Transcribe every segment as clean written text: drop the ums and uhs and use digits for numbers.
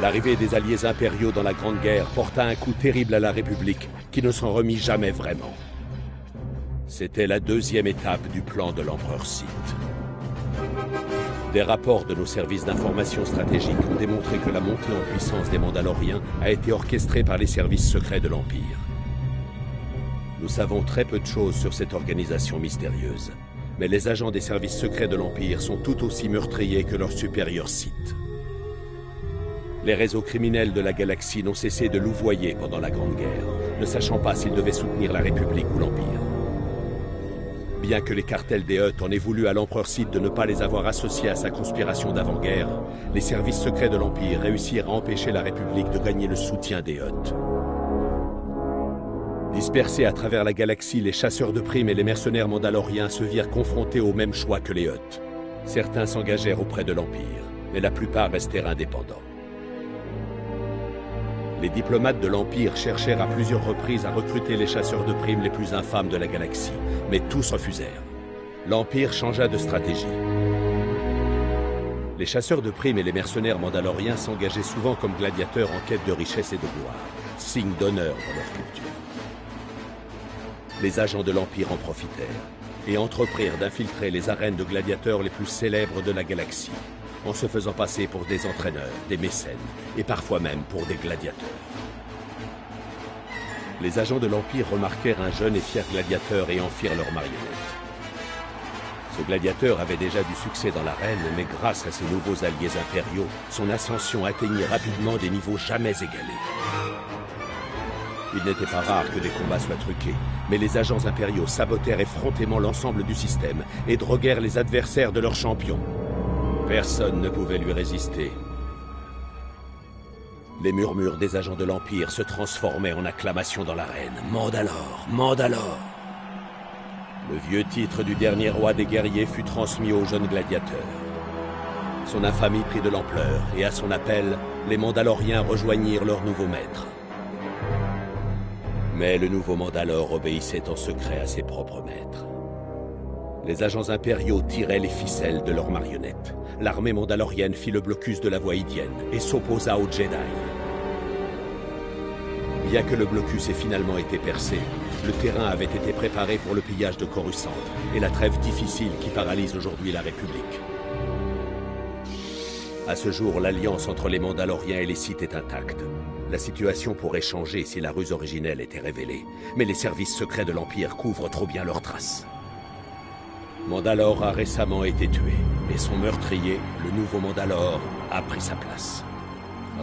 L'arrivée des alliés impériaux dans la Grande Guerre porta un coup terrible à la République, qui ne s'en remit jamais vraiment. C'était la deuxième étape du plan de l'empereur Sith. Des rapports de nos services d'information stratégique ont démontré que la montée en puissance des Mandaloriens a été orchestrée par les services secrets de l'Empire. Nous savons très peu de choses sur cette organisation mystérieuse, mais les agents des services secrets de l'Empire sont tout aussi meurtriers que leurs supérieurs Sith. Les réseaux criminels de la galaxie n'ont cessé de louvoyer pendant la Grande Guerre, ne sachant pas s'ils devaient soutenir la République ou l'Empire. Bien que les cartels des Hutt en aient voulu à l'empereur Sith de ne pas les avoir associés à sa conspiration d'avant-guerre, les services secrets de l'Empire réussirent à empêcher la République de gagner le soutien des Hutt. Dispersés à travers la galaxie, les chasseurs de primes et les mercenaires mandaloriens se virent confrontés au même choix que les Hutt. Certains s'engagèrent auprès de l'Empire, mais la plupart restèrent indépendants. Les diplomates de l'Empire cherchèrent à plusieurs reprises à recruter les chasseurs de primes les plus infâmes de la galaxie, mais tous refusèrent. L'Empire changea de stratégie. Les chasseurs de primes et les mercenaires mandaloriens s'engageaient souvent comme gladiateurs en quête de richesse et de gloire, signe d'honneur dans leur culture. Les agents de l'Empire en profitèrent et entreprirent d'infiltrer les arènes de gladiateurs les plus célèbres de la galaxie, en se faisant passer pour des entraîneurs, des mécènes, et parfois même pour des gladiateurs. Les agents de l'Empire remarquèrent un jeune et fier gladiateur et en firent leur marionnette. Ce gladiateur avait déjà du succès dans l'arène, mais grâce à ses nouveaux alliés impériaux, son ascension atteignit rapidement des niveaux jamais égalés. Il n'était pas rare que des combats soient truqués, mais les agents impériaux sabotèrent effrontément l'ensemble du système et droguèrent les adversaires de leur champion. Personne ne pouvait lui résister. Les murmures des agents de l'Empire se transformaient en acclamations dans l'arène. « Mandalore, Mandalore !» Le vieux titre du dernier roi des guerriers fut transmis au jeune gladiateur. Son infamie prit de l'ampleur, et à son appel, les Mandaloriens rejoignirent leur nouveau maître. Mais le nouveau Mandalore obéissait en secret à ses propres maîtres. Les agents impériaux tiraient les ficelles de leurs marionnettes. L'armée mandalorienne fit le blocus de la voie Hydienne et s'opposa aux Jedi. Bien que le blocus ait finalement été percé, le terrain avait été préparé pour le pillage de Coruscant et la trêve difficile qui paralyse aujourd'hui la République. À ce jour, l'alliance entre les Mandaloriens et les Sith est intacte. La situation pourrait changer si la ruse originelle était révélée, mais les services secrets de l'Empire couvrent trop bien leurs traces. Mandalore a récemment été tué, et son meurtrier, le nouveau Mandalore, a pris sa place.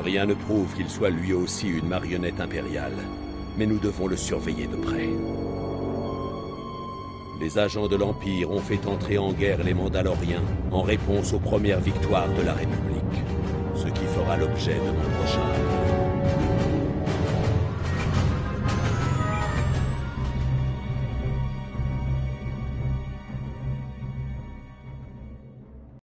Rien ne prouve qu'il soit lui aussi une marionnette impériale, mais nous devons le surveiller de près. Les agents de l'Empire ont fait entrer en guerre les Mandaloriens en réponse aux premières victoires de la République, ce qui fera l'objet de mon prochain rapport.